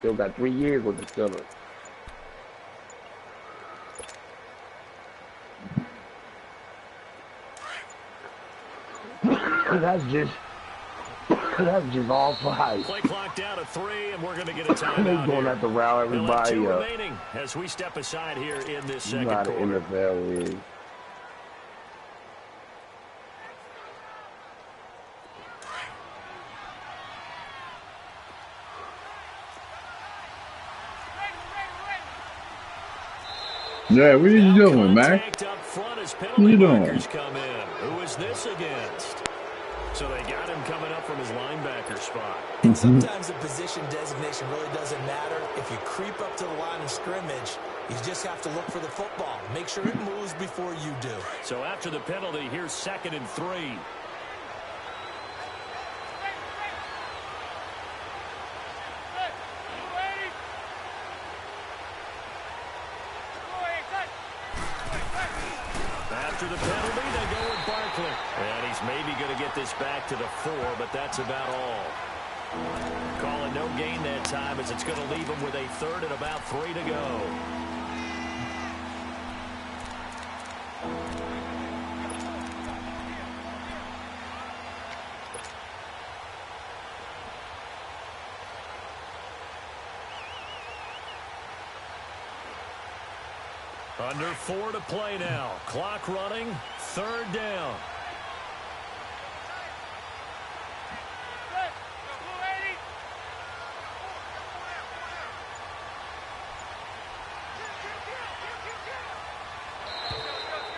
still got 3 years with the Steelers. That's just all for hype. Play clock down at 3, and we're going to get a timeout. They're going to have to rile everybody two up. remaining as we step aside here in this second You know how the quarter. NFL is. Yeah, what are you doing, man? What are you doing? Come in. Who is this against? So they got him coming up from his linebacker spot. And sometimes the position designation really doesn't matter. If you creep up to the line of scrimmage, you just have to look for the football. Make sure it moves before you do. So after the penalty, here's 2nd and 3. After the penalty, they go with Barkley. And he's maybe going to get this back to the 4, but that's about all. Calling no gain that time as it's going to leave him with a 3rd and about 3 to go. Under 4 to play now. Clock running. 3rd down.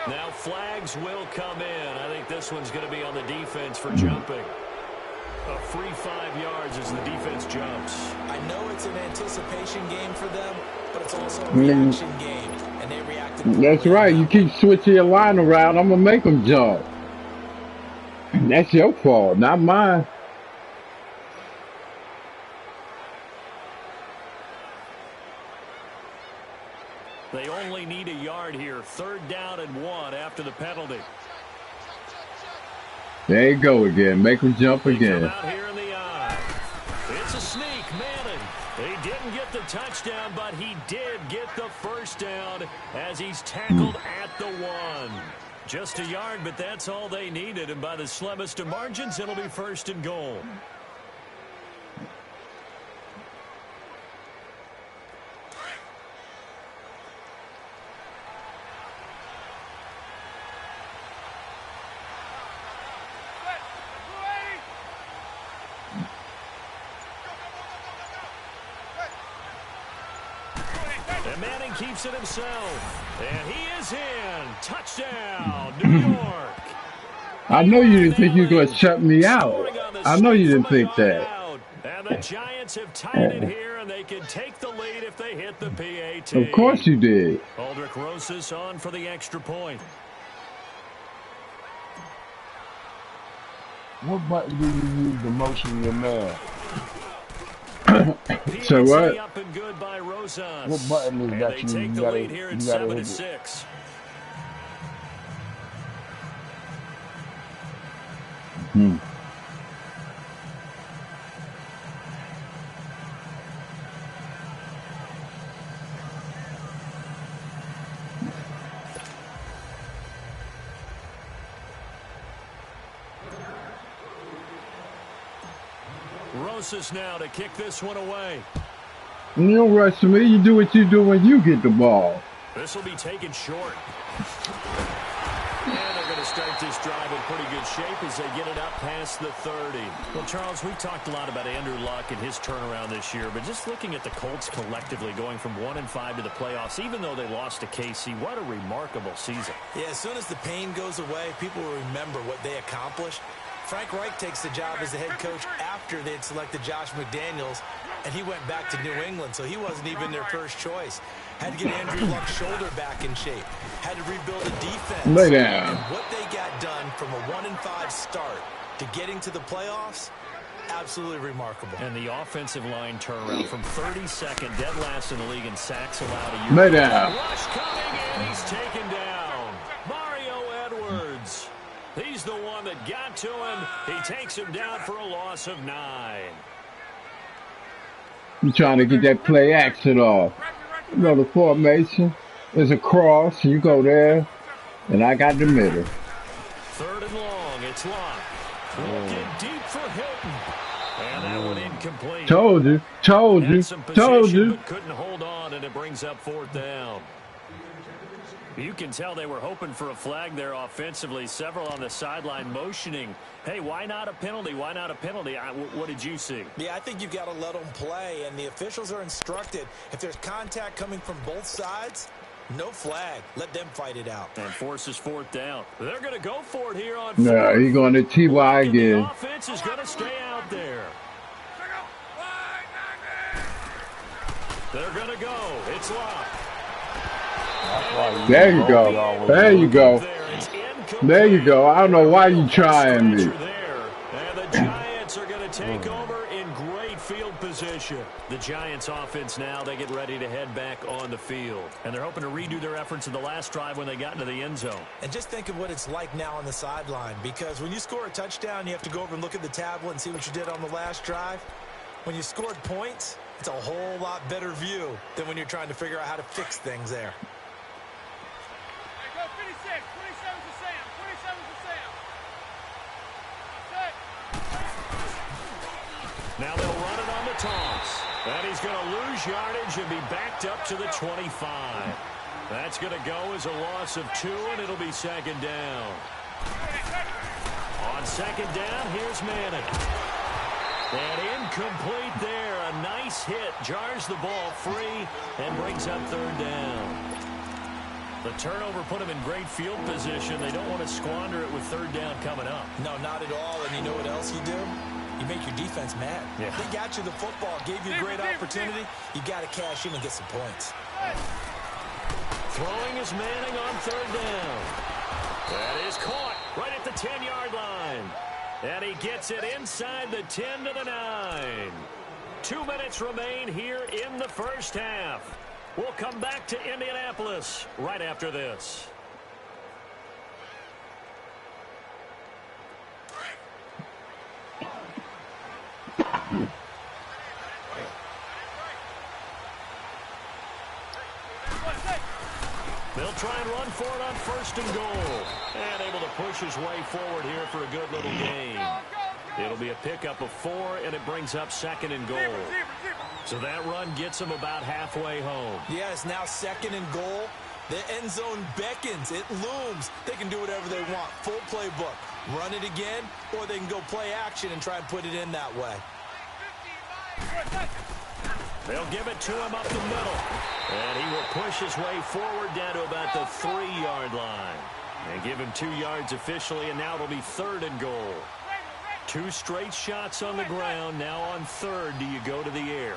Now flags will come in. I think this one's going to be on the defense for jumping. A free 5 yards as the defense jumps. I know it's an anticipation game for them, but it's also a reaction game. And they reacted. That's right. You keep switching your line around, I'm going to make them jump. That's your fault, not mine. They only need a yard here. 3rd down and 1 after the penalty. There you go again. Make them jump again. Out here in the eye. It's a sneak, Manning. He didn't get the touchdown, but he did get the 1st down as he's tackled at the 1. Just a yard, but that's all they needed. And by the slimmest of margins, it'll be 1st and goal. And Manning keeps it himself. And he is in. Touchdown, New York. I know you didn't think you were going to shut me out. I know you didn't think that. And the Giants have tied it here, and they can take the lead if they hit the PAT. Of course you did. Aldrich Rosas on for the extra point. What button do you use to motion your man? So what? Up and good by Rosas. What button is and that they you take the gotta, lead here at 7-6. Rosas now to kick this one away. You don't rush me. You do what you do when you get the ball. This will be taken short. And they're going to start this drive in pretty good shape as they get it up past the 30. Well, Charles, we've talked a lot about Andrew Luck and his turnaround this year, but just looking at the Colts collectively going from 1-5 to the playoffs, even though they lost to KC, what a remarkable season. Yeah, as soon as the pain goes away, people will remember what they accomplished. Frank Reich takes the job as the head coach after they had selected Josh McDaniels, and he went back to New England, so he wasn't even their first choice. Had to get Andrew Luck's shoulder back in shape. Had to rebuild the defense. Lay down. And what they got done from a 1-5 start to getting to the playoffs, absolutely remarkable. And the offensive line turnaround from 32nd, dead last in the league in sacks allowed a year. Lay down. Rush coming, and he's taken down. Mario Edwards. He's the one that got to him. He takes him down for a loss of 9. You trying to get that play action off. You know the formation. There's a cross. You go there, and I got the middle. Third and long. It's locked. Looking deep for Hilton. And that one incomplete. Told you. Had some position, but couldn't hold on, and it brings up fourth down. You can tell they were hoping for a flag there offensively. Several on the sideline motioning. Hey, why not a penalty? Why not a penalty? What did you see? Yeah, I think you've got to let them play, and the officials are instructed. If there's contact coming from both sides, no flag. Let them fight it out. And forces fourth down. They're going to go for it here on No, fourth. he's going to TY again. The offense is going to stay out there. They're going to go. It's locked. There you go. There you go. There you go. I don't know why you trying me. And the Giants are going to take over in great field position. The Giants offense now, they get ready to head back on the field. And they're hoping to redo their efforts in the last drive when they got into the end zone. And just think of what it's like now on the sideline, because when you score a touchdown, you have to go over and look at the tablet and see what you did on the last drive. When you scored points, it's a whole lot better view than when you're trying to figure out how to fix things there. Now they'll run it on the toss. And he's going to lose yardage and be backed up to the 25. That's going to go as a loss of 2, and it'll be second down. On second down, here's Manning. And incomplete there. A nice hit. Jars the ball free and brings up third down. The turnover put them in great field position. They don't want to squander it with third down coming up. No, not at all. And you know what else you do? You make your defense mad. Yeah. They got you the football, gave you a great opportunity. You got to cash in and get some points. Throwing is Manning on third down. That is caught right at the 10-yard line. And he gets it inside the 10 to the 9. 2 minutes remain here in the first half. We'll come back to Indianapolis right after this. They'll try and run for it on first and goal. And able to push his way forward here for a good little gain. It'll be a pickup of 4, and it brings up second and goal. So that run gets them about halfway home. Yes, now second and goal. The end zone beckons. It looms. They can do whatever they want. Full playbook. Run it again, or they can go play action and try and put it in that way. They'll give it to him up the middle. And he will push his way forward down to about the 3-yard line. And give him 2 yards officially, and now it'll be third and goal. 2 straight shots on the ground. Now on third, do you go to the air?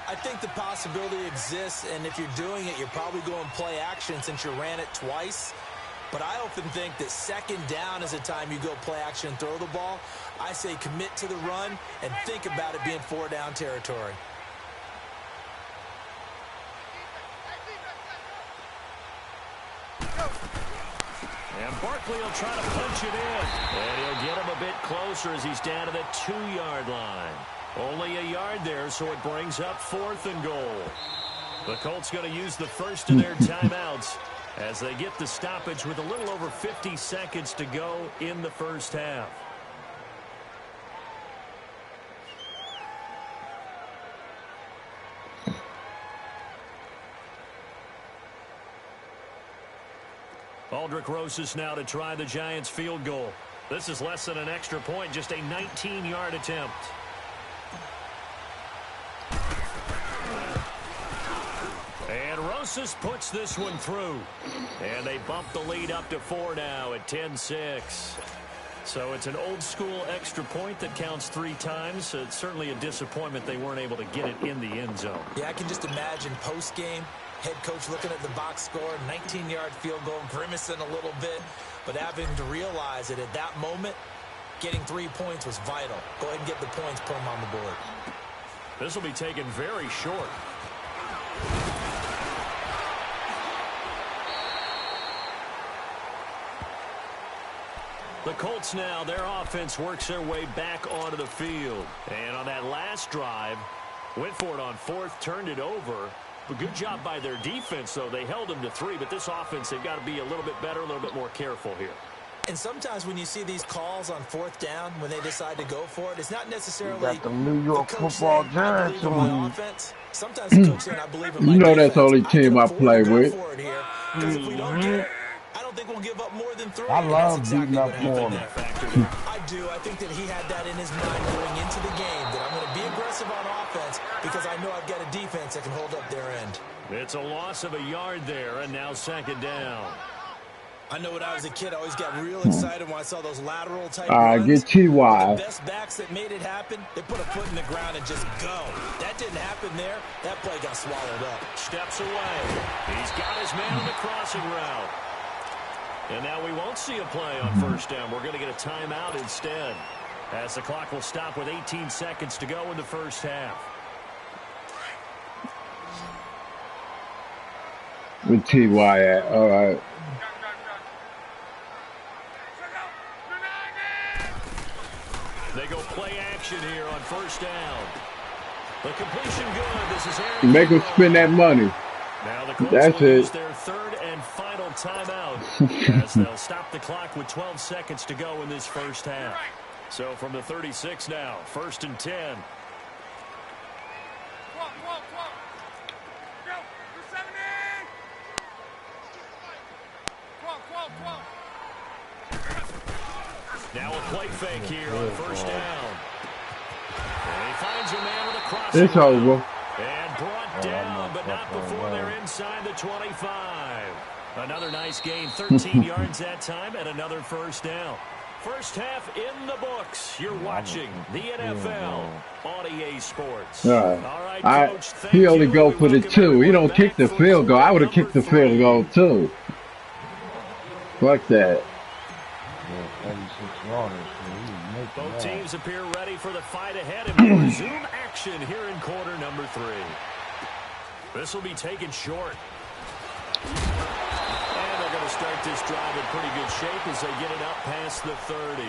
I think the possibility exists, and if you're doing it, you're probably going play action since you ran it twice. But I often think that second down is a time you go play action and throw the ball. I say commit to the run and think about it being 4-down territory. And Barkley will try to punch it in. And he'll get him a bit closer as he's down to the 2-yard line. Only a yard there, so it brings up fourth and goal. The Colts going to use the first of their timeouts as they get the stoppage with a little over 50 seconds to go in the first half. Aldrich Rosas now to try the Giants field goal. This is less than an extra point, just a 19-yard attempt. And Rosas puts this one through. And they bump the lead up to 4 now at 10-6. So it's an old-school extra point that counts 3 times. It's certainly a disappointment they weren't able to get it in the end zone. Yeah, I can just imagine post-game, head coach looking at the box score, 19-yard field goal, grimacing a little bit, but having to realize that at that moment, getting 3 points was vital. Go ahead and get the points, put them on the board. This will be taken very short. The Colts now, their offense works their way back onto the field. And on that last drive, Went for it on fourth, turned it over. But good job by their defense, though. They held them to 3, but this offense, they've got to be a little bit better, a little bit more careful here. And sometimes when you see these calls on fourth down, when they decide to go for it, it's not necessarily Got the New York the coach football saying, I believe giants in on my you. offense. Sometimes the coach saying, I believe in my You know defense. that's the only team I play Go with. for it here, 'cause if we don't get it, I don't think we'll give up more than 3. I And love that's exactly beating up what happened. Florida. I do. I think that he had that in his mind going into the game, that I'm going to be aggressive on offense because I know I've got a defense that can hold up their end. It's a loss of a yard there, and now second down. I know when I was a kid, I always got real excited when I saw those lateral type All right, runs. get T.Y. The best backs that made it happen, they put a foot in the ground and just go. That didn't happen there. That play got swallowed up. Steps away. He's got his man on the crossing route. And now we won't see a play on first down. We're going to get a timeout instead, as the clock will stop with 18 seconds to go in the first half. With T.Y. at. All right. They go play action here on first down. The completion good. This is Aaron. You make them spend that money. Now the Colts That's will it. use their third and final timeout as they'll stop the clock with 12 seconds to go in this first half. So from the 36 now, first and 10. Now a play fake here on first down. And he finds a man with a crossing. It's over. And brought down, but not before they're inside the 25. Another nice gain, 13 yards that time, and another first down. First half in the books. You're watching the NFL on EA Sports. All right. All right, Coach, thank He only you. go We for the welcome 2. He everyone don't back kick the for field goal. I would have number kicked the field 3. goal too. Fuck that. Both teams appear ready for the fight ahead, and we'll resume action here in quarter number 3. This will be taken short. And they're going to start this drive in pretty good shape as they get it up past the 30.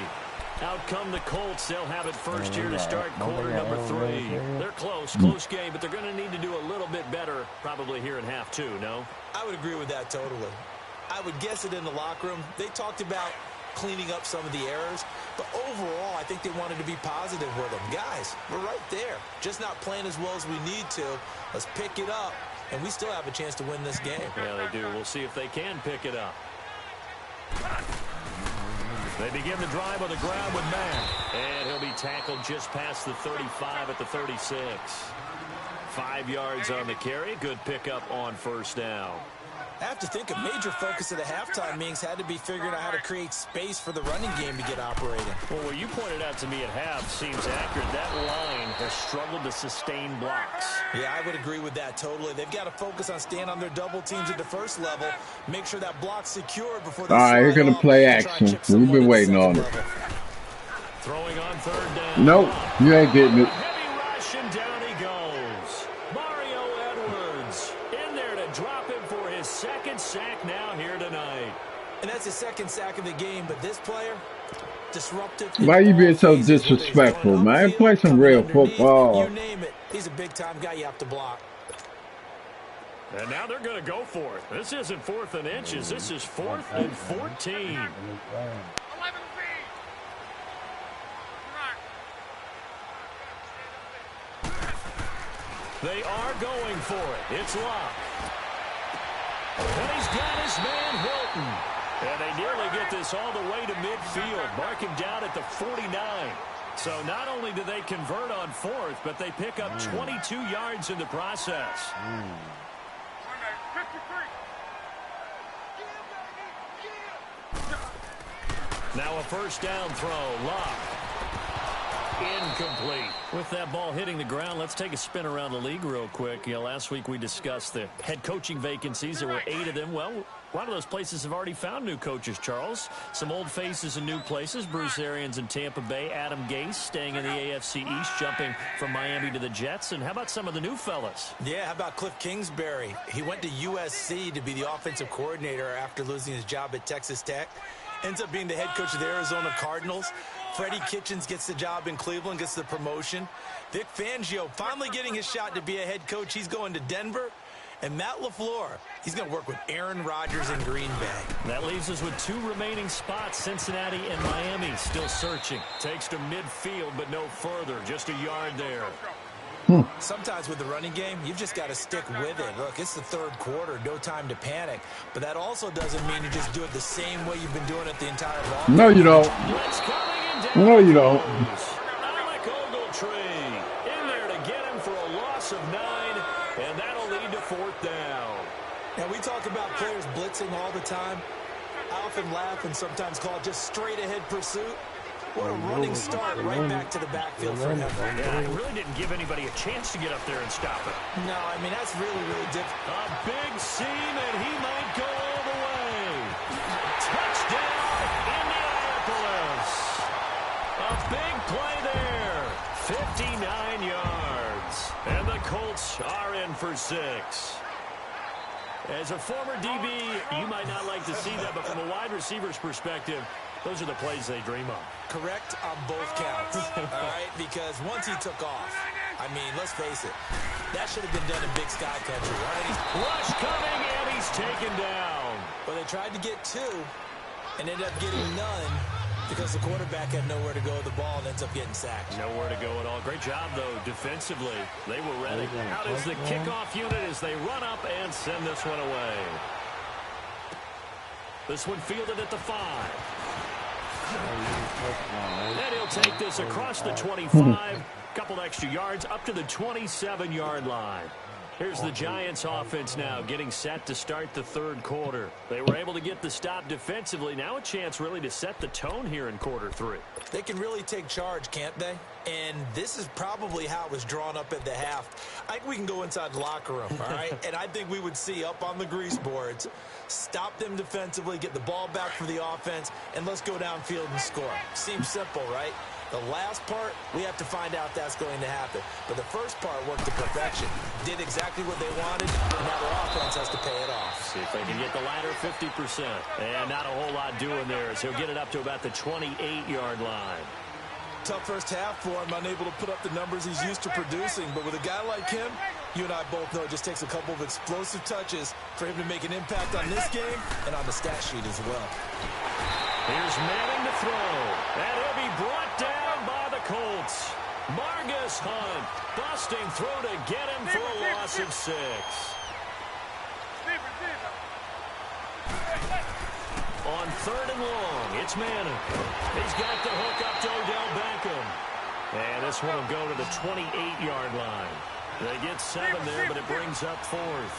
Out come the Colts. They'll have it first here to start quarter number 3. They're close game, but they're going to need to do a little bit better probably here in half 2, no? I would agree with that totally. I would guess it in the locker room. They talked about cleaning up some of the errors, but overall, I think they wanted to be positive with them. Guys, we're right there. Just not playing as well as we need to. Let's pick it up, and we still have a chance to win this game. Yeah, they do. We'll see if they can pick it up. They begin the drive on the ground with Mack, and he'll be tackled just past the 35 at the 36. 5 yards on the carry. Good pickup on first down. I have to think a major focus of the halftime meetings had to be figuring out how to create space for the running game to get operating. Well, what you pointed out to me at half seems accurate. That line has struggled to sustain blocks. Yeah, I would agree with that totally. They've got to focus on staying on their double teams at the first level, make sure that block's secured before they All right, you're going to play action. We've been waiting on it. Throwing on third down. Nope, you ain't getting it. Heavy rush, and down he goes. Mario Edwards in there to drop him for his second sack now here tonight. And that's his second sack of the game, but this player, disruptive. Why you being so disrespectful, man? Play some real football. You name it. He's a big-time guy you have to block. And now they're going to go for it. This isn't 4th and inches. This is 4th and 14. They are going for it. It's Locke. And he's got his man Hilton. And they nearly get this all the way to midfield. Mark him down at the 49. So not only do they convert on 4th, but they pick up 22 yards in the process. Now a first down throw. Locke. Incomplete. With that ball hitting the ground, let's take a spin around the league real quick. You know, last week we discussed the head coaching vacancies. There were 8 of them. Well, a lot of those places have already found new coaches, Charles. Some old faces in new places. Bruce Arians in Tampa Bay. Adam Gase staying in the AFC East, jumping from Miami to the Jets. And how about some of the new fellas? Yeah, how about Cliff Kingsbury? He went to USC to be the offensive coordinator after losing his job at Texas Tech. Ends up being the head coach of the Arizona Cardinals. Freddie Kitchens gets the job in Cleveland, gets the promotion. Vic Fangio finally getting his shot to be a head coach. He's going to Denver. And Matt LaFleur, he's going to work with Aaron Rodgers in Green Bay. That leaves us with 2 remaining spots, Cincinnati and Miami, still searching. Takes to midfield, but no further, just a yard there. Sometimes with the running game, you've just got to stick with it. Look, it's the third quarter, no time to panic. But that also doesn't mean you just do it the same way you've been doing it the entire ball. No, you don't. No, you don't. Alec Ogletree in there to get him for a loss of 9, and that'll lead to 4th down. Now, we talk about players blitzing all the time. I often laugh and sometimes call it just straight-ahead pursuit. What a running start right back to the backfield for him. Yeah, it really didn't give anybody a chance to get up there and stop it. No, I mean, that's really, really difficult. A big seam, and he might go all the way. Touchdown, Indianapolis. A big play there. 59 yards. And the Colts are in for 6. As a former DB, you might not like to see that, but from a wide receiver's perspective, those are the plays they dream of. Correct on both counts, all right? Because once he took off, I mean, let's face it, that should have been done in Big Sky Country, right? Rush coming, and he's taken down. But they tried to get 2 and ended up getting none because the quarterback had nowhere to go with the ball and ends up getting sacked. Nowhere to go at all. Great job, though, defensively. They were ready. Out is the kickoff unit as they run up and send this one away. This one fielded at the 5. And he'll take this across the 25. Couple extra yards up to the 27-yard line. Here's the Giants offense now getting set to start the third quarter. They were able to get the stop defensively. Now a chance really to set the tone here in quarter 3. They can really take charge, can't they? And this is probably how it was drawn up at the half. I think we can go inside the locker room, all right? And I think we would see up on the grease boards, stop them defensively, get the ball back for the offense, and let's go downfield and score. Seems simple, right? The last part, we have to find out that's going to happen. But the first part worked to perfection. Did exactly what they wanted, and now their offense has to pay it off. See if they can get the latter 50%. And not a whole lot doing there as he'll get it up to about the 28-yard line. Tough first half for him, unable to put up the numbers he's used to producing. But with a guy like him, you and I both know it just takes a couple of explosive touches for him to make an impact on this game and on the stat sheet as well. Here's Manning to throw. And he'll be brought down by the Colts. Margus Hunt busting through to get him for a loss of 6. On 3rd and long, it's Manning. He's got the hook up to Odell Beckham. And this one will go to the 28-yard line. They get 7 there, but it brings up 4th.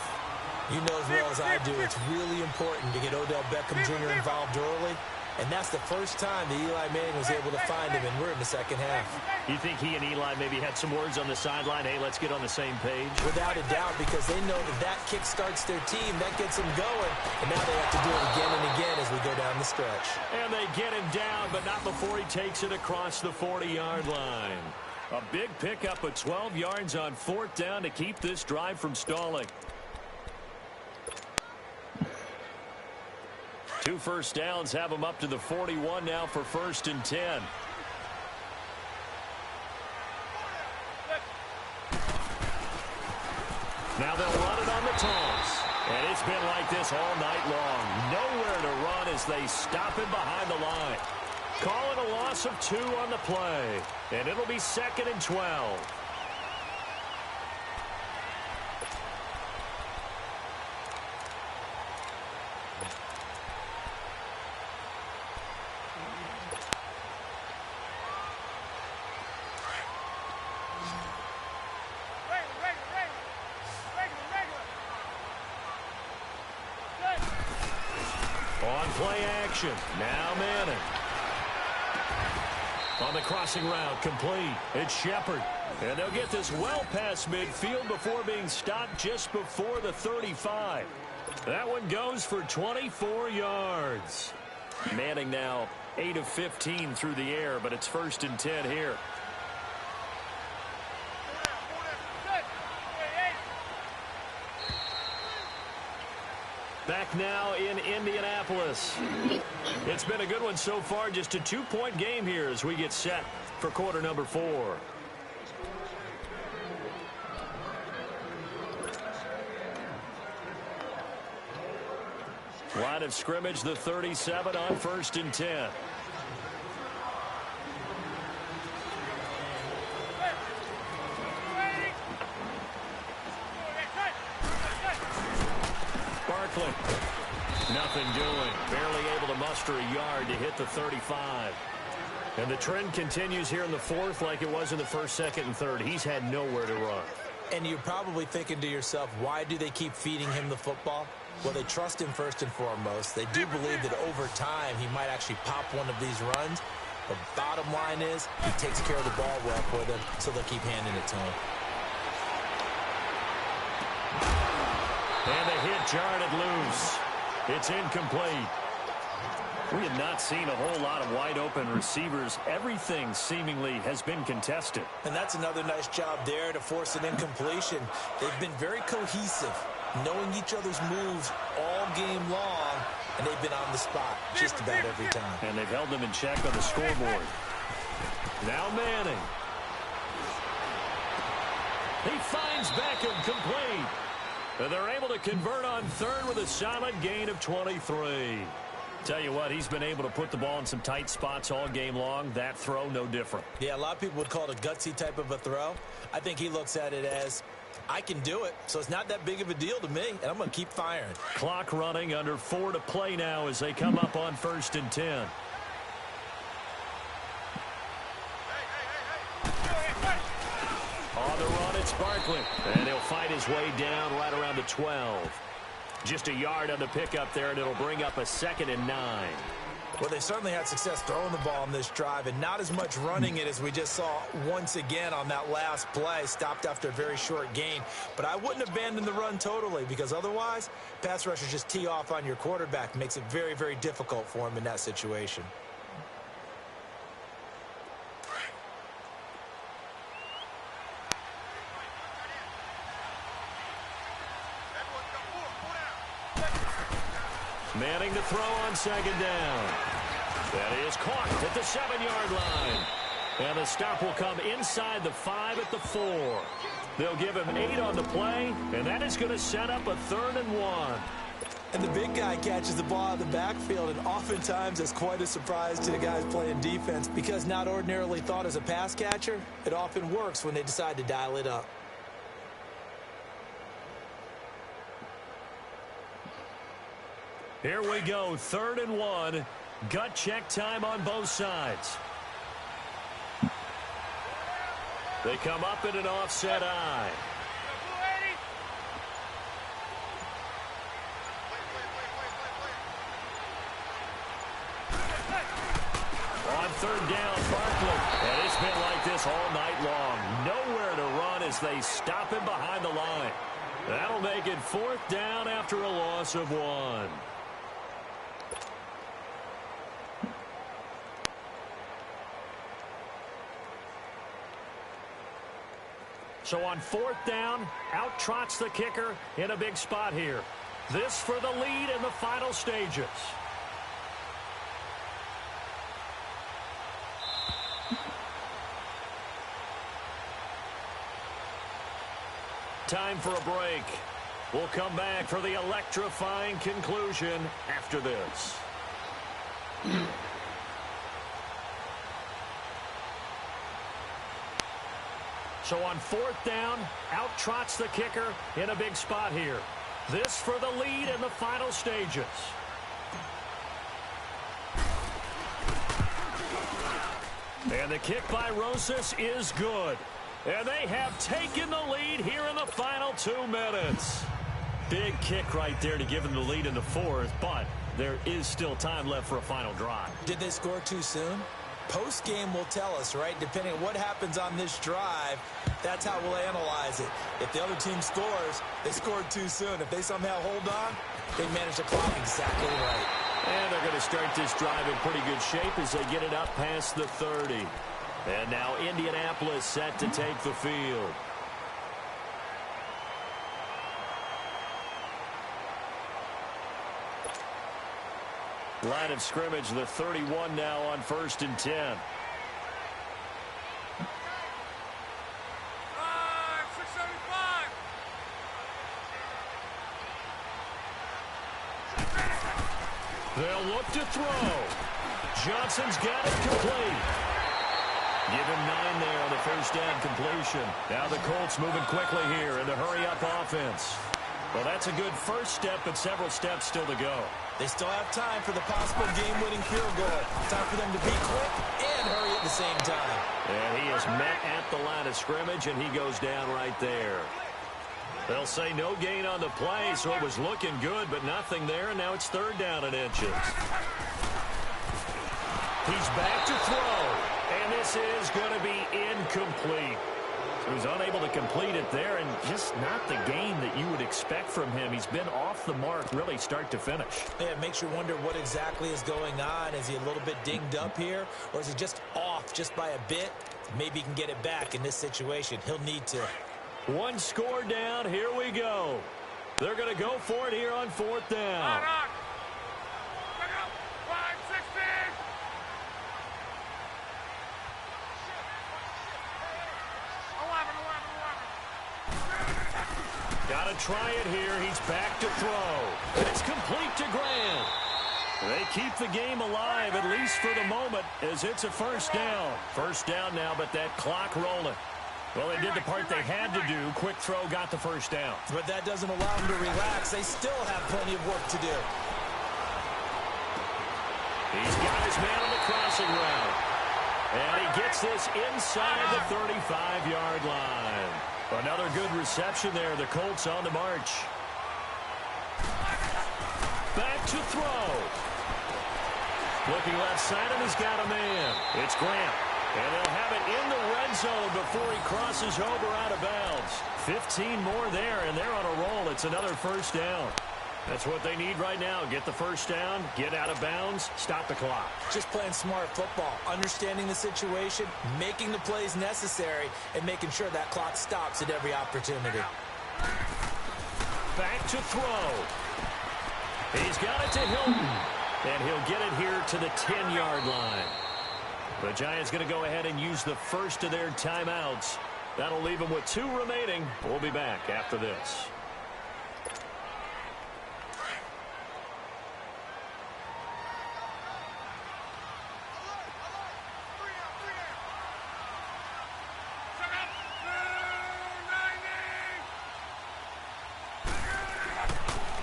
You know as well as I do, it's really important to get Odell Beckham Jr. involved early. And that's the first time that Eli Manning was able to find him, and we're in the second half. You think he and Eli maybe had some words on the sideline? Hey, let's get on the same page. Without a doubt, because they know that kick starts their team. That gets them going. And now they have to do it again and again as we go down the stretch. And they get him down, but not before he takes it across the 40-yard line. A big pickup of 12 yards on 4th down to keep this drive from stalling. 2 first downs have them up to the 41 now for 1st and 10. Now they'll run it on the toss. And it's been like this all night long. Nowhere to run as they stop him behind the line. Call it a loss of 2 on the play. And it'll be 2nd and 12. On play action, now Manning. On the crossing route, complete. It's Shepard. And they'll get this well past midfield before being stopped just before the 35. That one goes for 24 yards. Manning now 8 of 15 through the air, but it's 1st and 10 here. Back now in Indianapolis. It's been a good one so far. Just a 2-point game here as we get set for quarter number 4. Line of scrimmage, the 37 on 1st and 10. Barkley. Nothing doing. Barely able to muster a yard to hit the 35. And the trend continues here in the 4th like it was in the 1st, 2nd, and 3rd. He's had nowhere to run. And you're probably thinking to yourself, why do they keep feeding him the football? Well, they trust him first and foremost. They do believe that over time he might actually pop one of these runs. But bottom line is he takes care of the ball well for them, so they'll keep handing it to him. And the hit jarred it loose. It's incomplete. We have not seen a whole lot of wide-open receivers. Everything seemingly has been contested. And that's another nice job there to force an incompletion. They've been very cohesive, knowing each other's moves all game long, and they've been on the spot just about every time. And they've held them in check on the scoreboard. Now Manning. He finds Beckham complete. And they're able to convert on 3rd with a solid gain of 23. Tell you what, he's been able to put the ball in some tight spots all game long. That throw, no different. Yeah, a lot of people would call it a gutsy type of a throw. I think he looks at it as, I can do it, so it's not that big of a deal to me, and I'm going to keep firing. Clock running, under 4 to play now as they come up on 1st and 10. On the run, it's Barkley. And he'll fight his way down right around the 12. Just a yard on the pickup there, and it'll bring up a 2nd and 9. Well, they certainly had success throwing the ball on this drive, and not as much running it as we just saw once again on that last play. Stopped after a very short gain. But I wouldn't abandon the run totally, because otherwise, pass rushers just tee off on your quarterback. Makes it very, very difficult for him in that situation. Manning to throw on 2nd down. That is caught at the 7-yard line. And the stop will come inside the 5 at the 4. They'll give him 8 on the play, and that is going to set up a 3rd and 1. And the big guy catches the ball out of the backfield, and oftentimes it's quite a surprise to the guys playing defense because not ordinarily thought as a pass catcher, it often works when they decide to dial it up. Here we go, 3rd and 1. Gut check time on both sides. They come up in an offset eye. On 3rd down, Barkley. And it's been like this all night long. Nowhere to run as they stop him behind the line. That'll make it 4th down after a loss of 1. So on 4th down, out trots the kicker in a big spot here. This for the lead in the final stages. Time for a break. We'll come back for the electrifying conclusion after this. So on 4th down, out trots the kicker in a big spot here. This for the lead in the final stages. And the kick by Rosas is good. And they have taken the lead here in the final 2 minutes. Big kick right there to give them the lead in the 4th, but there is still time left for a final drive. Did they score too soon? Post-game will tell us, right? Depending on what happens on this drive, that's how we'll analyze it. If the other team scores, they scored too soon. If they somehow hold on, they manage the clock exactly right. And they're going to start this drive in pretty good shape as they get it up past the 30. And now Indianapolis set to take the field. Line of scrimmage, the 31 now on 1st and 10. They'll look to throw. Johnson's got it complete. Give him 9 there on the first down completion. Now the Colts moving quickly here in the hurry-up offense. Well, that's a good first step, but several steps still to go. They still have time for the possible game-winning field goal. Time for them to be quick and hurry at the same time. And he is met at the line of scrimmage, and he goes down right there. They'll say no gain on the play, so it was looking good, but nothing there, and now it's 3rd down and inches. He's back to throw, and this is going to be incomplete. So he's unable to complete it there, and just not the game that you would expect from him. He's been off the mark really start to finish. Yeah, it makes you wonder what exactly is going on. Is he a little bit dinged up here, or is he just off just by a bit? Maybe he can get it back in this situation. He'll need to. 1 score down. Here we go. They're going to go for it here on 4th down. Got to try it here. He's back to throw. And it's complete to Grant. They keep the game alive, at least for the moment, as it's a 1st down. 1st down now, but that clock rolling. Well, they did the part they had to do. Quick throw got the 1st down. But that doesn't allow them to relax. They still have plenty of work to do. He's got his man on the crossing route. And he gets this inside the 35-yard line. Another good reception there. The Colts on the march. Back to throw. Looking left side, and he's got a man. It's Grant. And they'll have it in the red zone before he crosses over out of bounds. 15 more there, and they're on a roll. It's another 1st down. That's what they need right now. Get the 1st down, get out of bounds, stop the clock. Just playing smart football, understanding the situation, making the plays necessary, and making sure that clock stops at every opportunity. Back to throw. He's got it to Hilton. And he'll get it here to the 10-yard line. The Giants going to go ahead and use the first of their timeouts. That'll leave them with 2 remaining. We'll be back after this.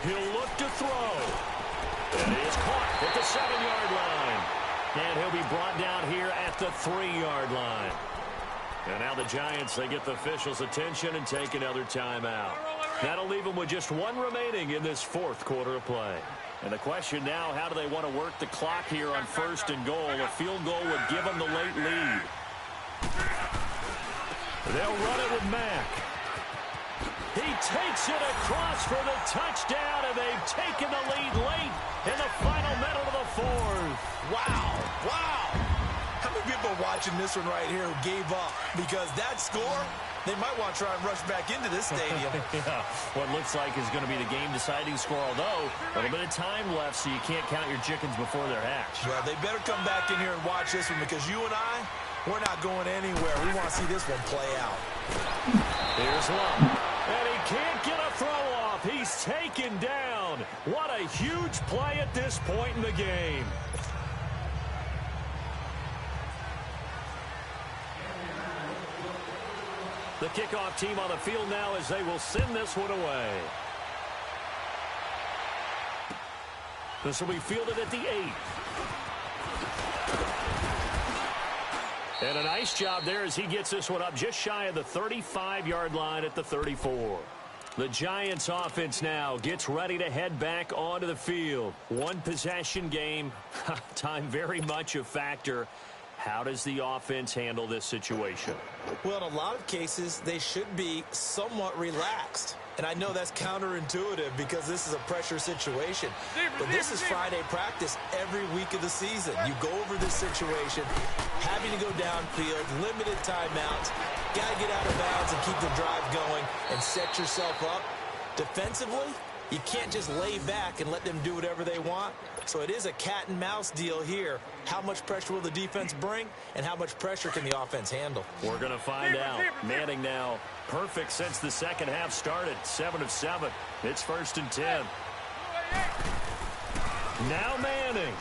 He'll look to throw. And he is caught at the 7-yard line. And he'll be brought down here at the 3-yard line. And now the Giants, they get the officials' attention and take another timeout. That'll leave them with just 1 remaining in this 4th quarter of play. And the question now, how do they want to work the clock here on 1st and goal? A field goal would give them the late lead. They'll run it with Mack. He takes it across for the touchdown, and they've taken the lead late in the final minute of the 4th. Wow, wow. How many people are watching this one right here who gave up? Because that score, they might want to try and rush back into this stadium. Yeah, what looks like is going to be the game-deciding score, although a little bit of time left, so you can't count your chickens before they're hatched. Well, they better come back in here and watch this one, because you and I, we're not going anywhere. We want to see this one play out. Here's Love. And he can't get a throw off. He's taken down. What a huge play at this point in the game. The kickoff team on the field now as they will send this one away. This will be fielded at the 8. And a nice job there as he gets this one up just shy of the 35-yard line at the 34. The Giants offense now gets ready to head back onto the field. 1 possession game. Time very much a factor. How does the offense handle this situation? Well, in a lot of cases, they should be somewhat relaxed. And I know that's counterintuitive because this is a pressure situation. But this is Friday practice every week of the season. You go over this situation, having to go downfield, limited timeouts, got to get out of bounds and keep the drive going and set yourself up. Defensively, You can't just lay back and let them do whatever they want. So it is a cat and mouse deal here. How much pressure will the defense bring, and how much pressure can the offense handle? We're going to find out. Manning now perfect since the second half started. 7 of 7. It's 1st and 10. Now Manning.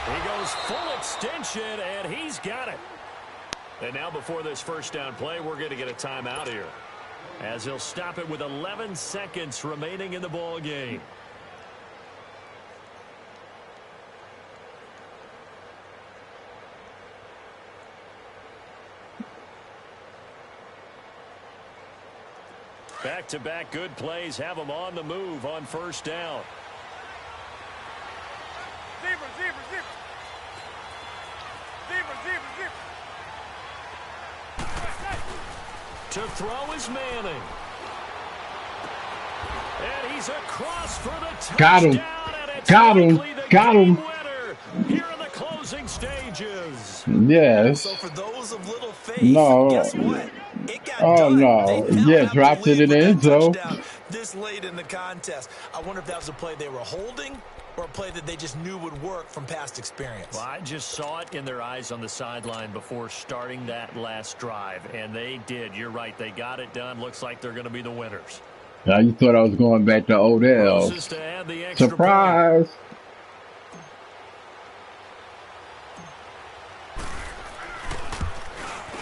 He goes full extension, and he's got it. And now before this first down play, we're going to get a timeout here, as he'll stop it with 11 seconds remaining in the ball game. Back-to-back good plays have them on the move on first down. To throw is Manning. And he's across for the touchdown. Got him. Got him. Got him. Here in the closing stages. Yes. So for those of little faith, No. guess what? It got Oh, done. no. They now Yeah, have dropped the it lead in the with end that zone. touchdown this late in the contest. I wonder if that was a play they were holding or a play that they just knew would work from past experience. Well, I just saw it in their eyes on the sideline before starting that last drive, and they did. You're right. They got it done. Looks like they're going to be the winners. Now you thought I was going back to Odell. Roses to add the extra Surprise. point.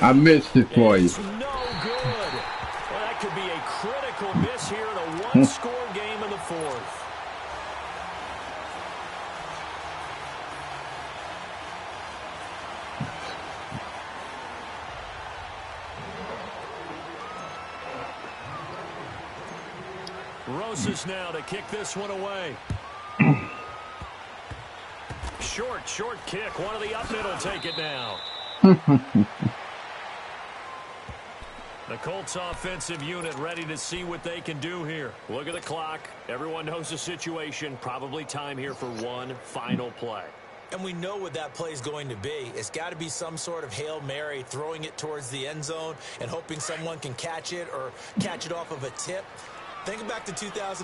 I missed it for you. It's no good. Well, that could be a critical miss here in a one-score game in the fourth. Roses now to kick this one away. Short kick. One of the up middle take it now. The Colts offensive unit ready to see what they can do here. Look at the clock. Everyone knows the situation. Probably time here for one final play. And we know what that play is going to be. It's got to be some sort of Hail Mary, throwing it towards the end zone and hoping someone can catch it or catch it off of a tip. Think back to 2015.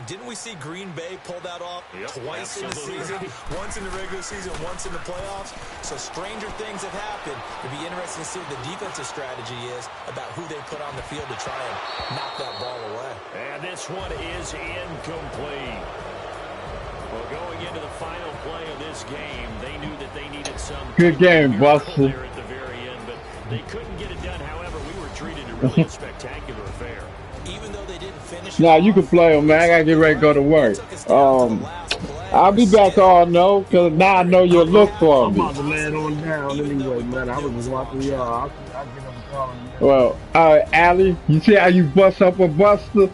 Didn't we see Green Bay pull that off twice in the season? Once in the regular season, once in the playoffs. So stranger things have happened. It'd be interesting to see what the defensive strategy is about who they put on the field to try and knock that ball away. And this one is incomplete. Well, going into the final play of this game, they knew that they needed some Good game, Buster. there at the very end, but they couldn't get it done. However, we were treated to really a spectacular affair. Even though they didn't finish. Now you can play them, man. I gotta get ready to go to work. I'll be back on though, cause now I know you'll look for I'm me. about to land on down anyway, man. I was just watching y'all. I'll get up and call you. Well, Allie, you see how you bust up a Buster?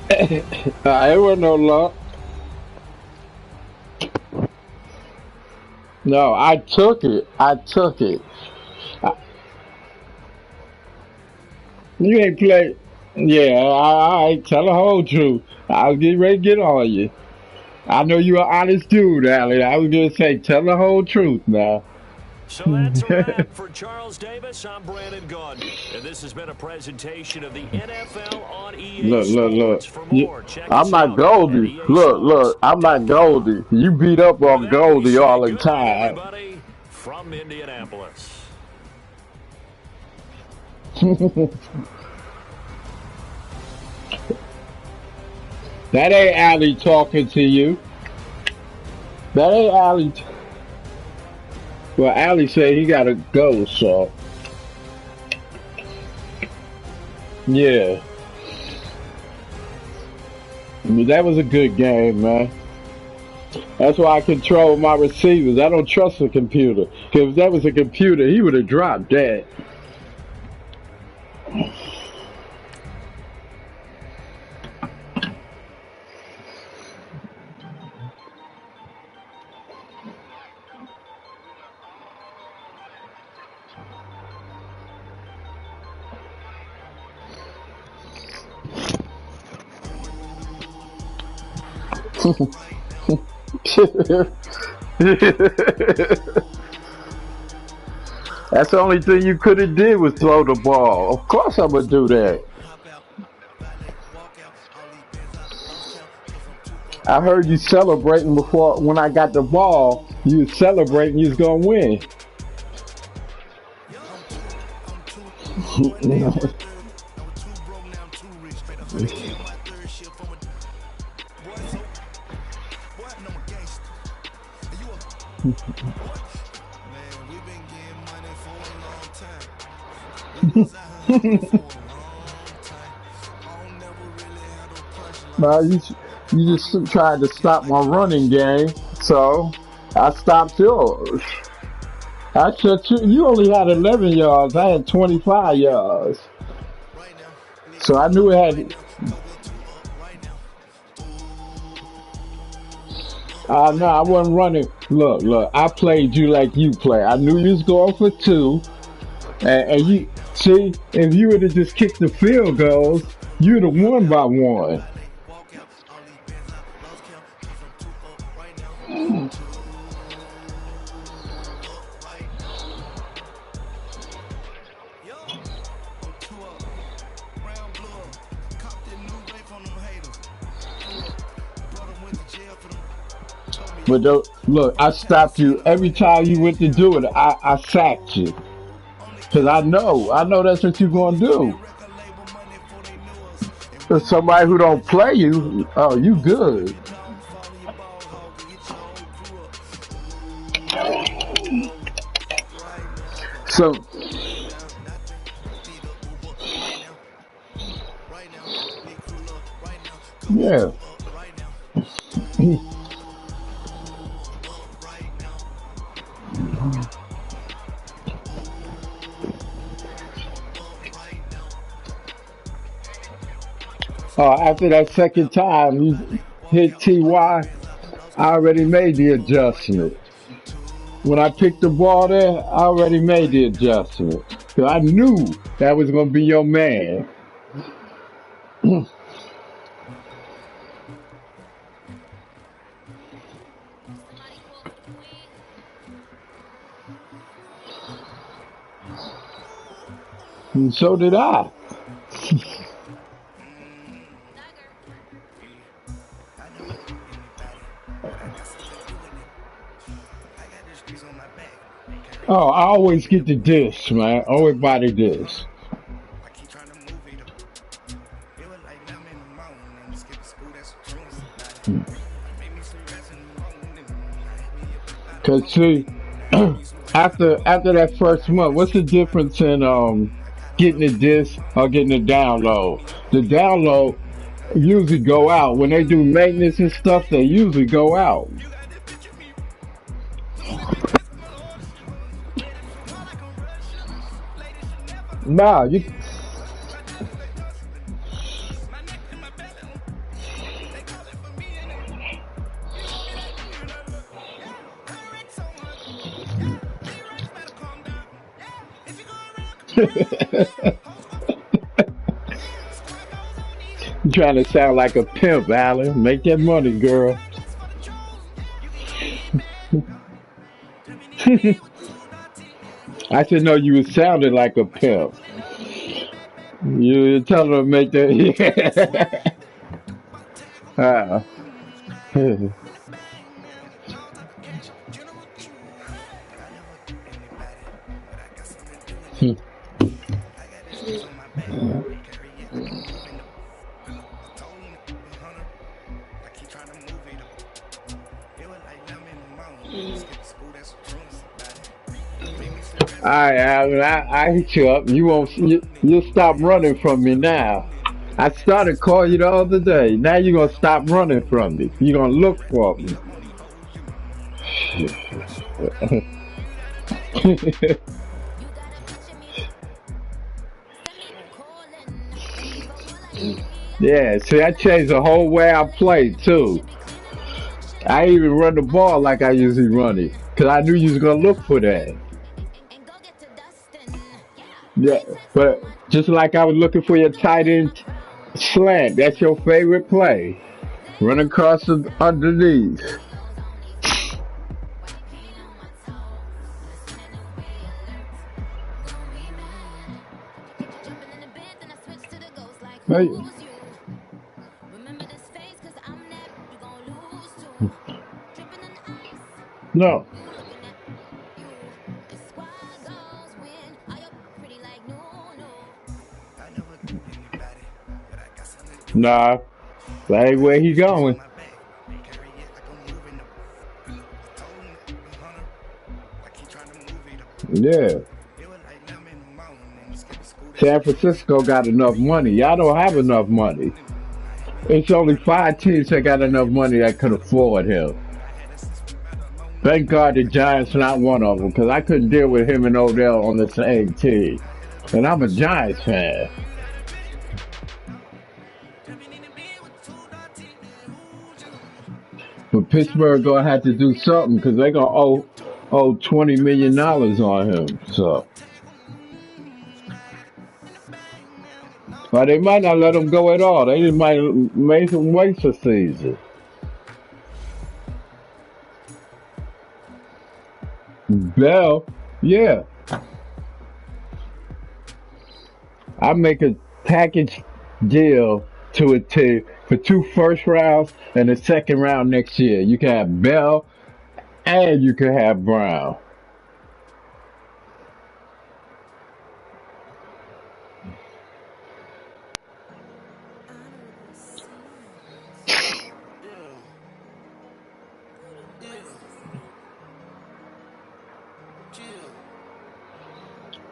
It wasn't no luck. No, I took it. You ain't play. Yeah, I tell the whole truth. I was getting ready to get on you. I know you're an honest dude, Allie. I was going to say, tell the whole truth now. So that's a wrap for Charles Davis. I'm Brandon Gaudin, and this has been a presentation of the NFL on EA Look. Sports. For more, check I'm us not out Goldie. at Look. I'm not Goldie. You beat up on Goldie all the Good night, time. everybody, from Indianapolis. That ain't Allie talking to you. That ain't Allie. Well, Allie said he gotta go, so. Yeah. I mean, that was a good game, man. That's why I control my receivers. I don't trust a computer. Because if that was a computer, he would have dropped that. That's the only thing you could have did was throw the ball. Of course I'm gonna do that. I heard you celebrating before when I got the ball. You was celebrating you was gonna win. No, you just tried to stop my running game, so I stopped yours. I shut you. You only had 11 yards. I had 25 yards. So I knew it had. No, I wasn't running. Look. I played you like you play. I knew you was going for two, and you see if you would have just kicked the field goals, you'd have won by one. But look, I stopped you every time you went to do it. I sacked you because I know that's what you're gonna do. For somebody who don't play you, oh, you good. So yeah. After that second time you hit TY, I already made the adjustment. When I picked the ball there, I already made the adjustment. Cause I knew that was gonna be your man. And so did I. Oh, I always get the dish, man. Everybody dish. Cause see, after that first month, what's the difference in getting the disc or getting the download? The download usually go out when they do maintenance and stuff. They usually go out. Nah, you. You trying to sound like a pimp, Alan. Make that money, girl. I should know you was sounding like a pimp. You tell her to make that. Yeah. Alright, Alan, I hit you up. You won't. You'll stop running from me now. I started calling you the other day. Now you're gonna stop running from me. You're gonna look for me. Yeah, see, I changed the whole way I play too. I even run the ball like I usually run it, cause I knew you was gonna look for that. Yeah, but just like I was looking for your tight end slant, that's your favorite play. Run across the underneath. Hey, no. Nah, that ain't where he going. Yeah. San Francisco got enough money. Y'all don't have enough money. It's only 5 teams that got enough money that could afford him. Thank God the Giants not one of them, because I couldn't deal with him and Odell on the same team. And I'm a Giants fan. But Pittsburgh gonna have to do something because they gonna owe $20 million on him. So, but they might not let him go at all. They just might make him waste a season. Bell, yeah, I make a package deal to a team for 2 first rounds and a second round next year. You can have Bell and you can have Brown.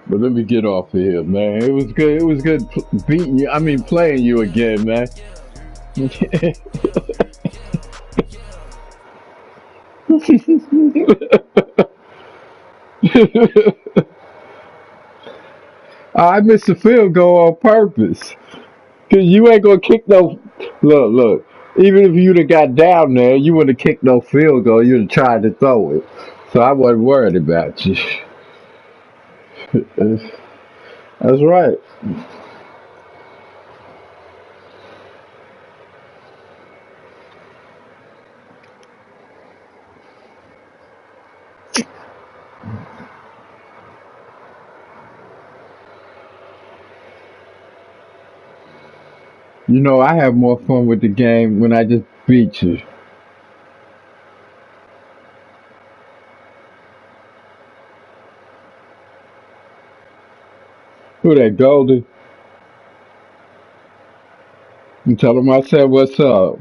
But let me get off of here, man. It was good. It was good beating you. I mean, playing you again, man. I missed the field goal on purpose. Cause you ain't gonna kick no. Look. Even if you'd have got down there, you wouldn't have kicked no field goal. You'd have tried to throw it. So I wasn't worried about you. That's right. You know, I have more fun with the game when I just beat you. Who that, Goldie? And tell him I said what's up.